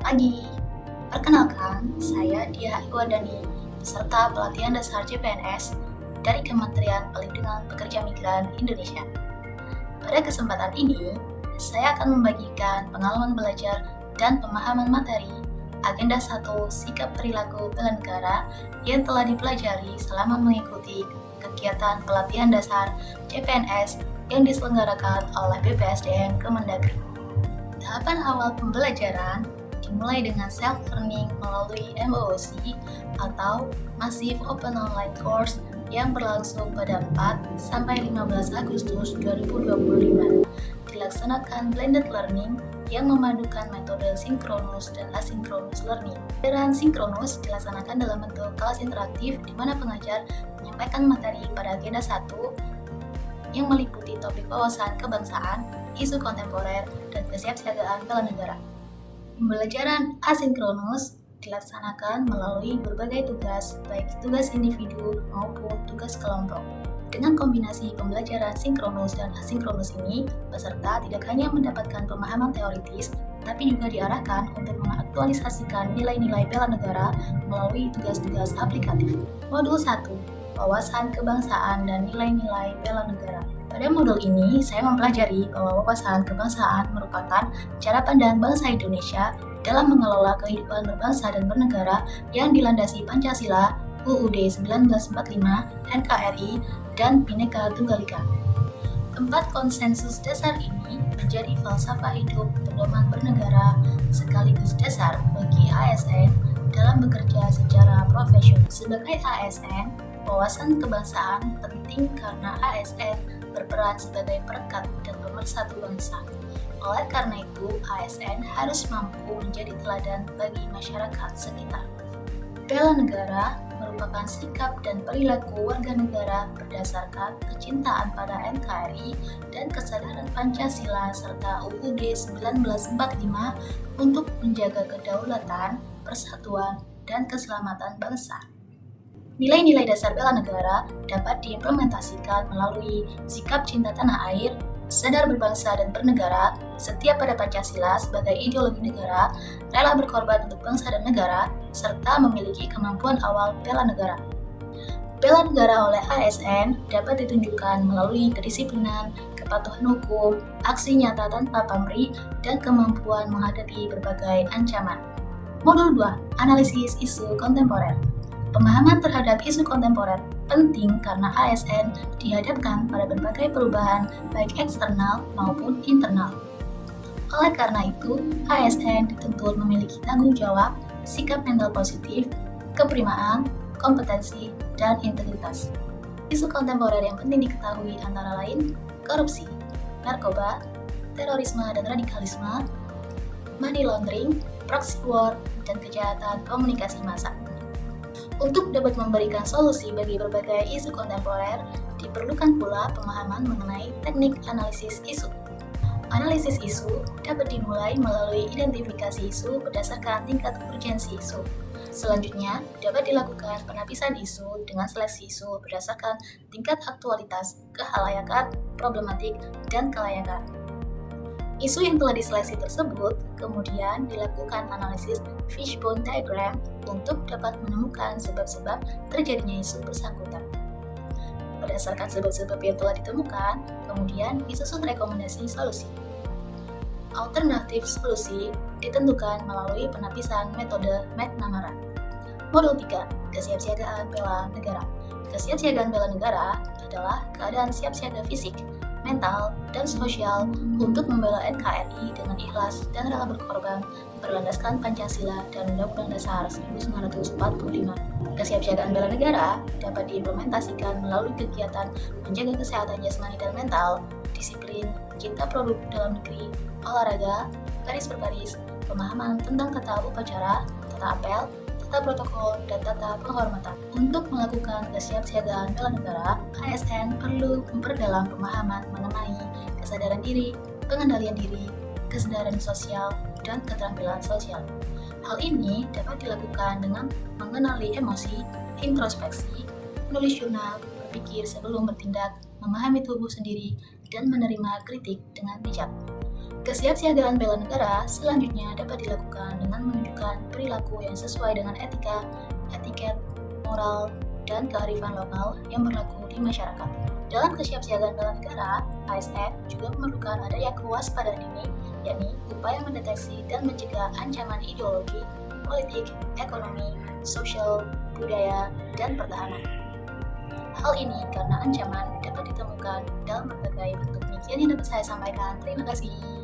lagi. Perkenalkan, saya Dia Iwadani, peserta pelatihan dasar CPNS dari Kementerian Perlindungan Pekerja Migran Indonesia. Pada kesempatan ini, saya akan membagikan pengalaman belajar dan pemahaman materi Agenda 1 Sikap Perilaku Bela Negara yang telah dipelajari selama mengikuti kegiatan pelatihan dasar CPNS yang diselenggarakan oleh BPSDM Kemendagri. Tahapan awal pembelajaran dimulai dengan self-learning melalui MOOC atau Massive Open Online Course yang berlangsung pada 4 sampai 15 Agustus 2025. Dilaksanakan blended learning yang memadukan metode sinkronus dan asinkronus learning. Pembelajaran sinkronus dilaksanakan dalam bentuk kelas interaktif di mana pengajar menyampaikan materi pada agenda 1 yang meliputi topik wawasan kebangsaan, isu kontemporer, dan kesiapsiagaan bela negara. Pembelajaran asinkronus dilaksanakan melalui berbagai tugas, baik tugas individu maupun tugas kelompok. Dengan kombinasi pembelajaran sinkronus dan asinkronus ini, peserta tidak hanya mendapatkan pemahaman teoritis, tapi juga diarahkan untuk mengaktualisasikan nilai-nilai bela negara melalui tugas-tugas aplikatif. Modul 1, Wawasan Kebangsaan dan Nilai-nilai Bela Negara. Pada modul ini, saya mempelajari bahwa wawasan kebangsaan merupakan cara pandang bangsa Indonesia dalam mengelola kehidupan berbangsa dan bernegara yang dilandasi Pancasila, UUD 1945, NKRI, dan Bhinneka Tunggal Ika. Keempat konsensus dasar ini menjadi falsafah hidup pedoman bernegara sekaligus dasar bagi ASN dalam bekerja secara profesional. Sebagai ASN, wawasan kebangsaan penting karena ASN berperan sebagai perekat dan pemersatu bangsa. Oleh karena itu, ASN harus mampu menjadi teladan bagi masyarakat sekitar. Bela negara merupakan sikap dan perilaku warga negara berdasarkan kecintaan pada NKRI dan kesadaran Pancasila serta UUD 1945 untuk menjaga kedaulatan, persatuan, dan keselamatan bangsa. Nilai-nilai dasar bela negara dapat diimplementasikan melalui sikap cinta tanah air, sadar berbangsa dan bernegara, setia pada Pancasila sebagai ideologi negara, rela berkorban untuk bangsa dan negara, serta memiliki kemampuan awal bela negara. Bela negara oleh ASN dapat ditunjukkan melalui kedisiplinan, kepatuhan hukum, aksi nyata tanpa pamrih, dan kemampuan menghadapi berbagai ancaman. Modul 2, Analisis Isu Kontemporer. Pemahaman terhadap isu kontemporer penting karena ASN dihadapkan pada berbagai perubahan baik eksternal maupun internal. Oleh karena itu, ASN dituntut memiliki tanggung jawab, sikap mental positif, keprimaan, kompetensi, dan integritas. Isu kontemporer yang penting diketahui antara lain korupsi, narkoba, terorisme dan radikalisme, money laundering, proxy war, dan kejahatan komunikasi massa. Untuk dapat memberikan solusi bagi berbagai isu kontemporer, diperlukan pula pemahaman mengenai teknik analisis isu. Analisis isu dapat dimulai melalui identifikasi isu berdasarkan tingkat urgensi isu. Selanjutnya, dapat dilakukan penapisan isu dengan seleksi isu berdasarkan tingkat aktualitas, kehalayakan, problematik, dan kelayakan. Isu yang telah diseleksi tersebut kemudian dilakukan analisis fishbone diagram untuk dapat menemukan sebab-sebab terjadinya isu bersangkutan. Berdasarkan sebab-sebab yang telah ditemukan, kemudian disusun rekomendasi solusi. Alternatif solusi ditentukan melalui penapisan metode McNamara. Modul 3, Kesiapsiagaan Bela Negara. Kesiapsiagaan bela negara adalah keadaan siap siaga fisik, mental, dan sosial untuk membela NKRI dengan ikhlas dan rela berkorban berlandaskan Pancasila dan Undang-Undang Dasar 1945. Kesiapsiagaan bela negara dapat diimplementasikan melalui kegiatan menjaga kesehatan jasmani dan mental, disiplin, cinta produk dalam negeri, olahraga, baris berbaris, pemahaman tentang tata upacara, tata apel, tata protokol, dan tata penghormatan. Untuk melakukan kesiapsiagaan bela negara, ASN perlu memperdalam pemahaman mengenai kesadaran diri, pengendalian diri, kesadaran sosial, dan keterampilan sosial. Hal ini dapat dilakukan dengan mengenali emosi, introspeksi, menulis jurnal, berpikir sebelum bertindak, memahami tubuh sendiri, dan menerima kritik dengan bijak. Kesiapsiagaan bela negara selanjutnya dapat dilakukan dengan menunjukkan perilaku yang sesuai dengan etika, etiket, moral, dan kearifan lokal yang berlaku di masyarakat. Dalam kesiapsiagaan bela negara, ASN juga memerlukan adanya kewaspadaan dini, yakni upaya mendeteksi dan mencegah ancaman ideologi, politik, ekonomi, sosial, budaya, dan pertahanan. Hal ini karena ancaman dapat ditemukan dalam berbagai bentuk. Demikian yang dapat saya sampaikan. Terima kasih.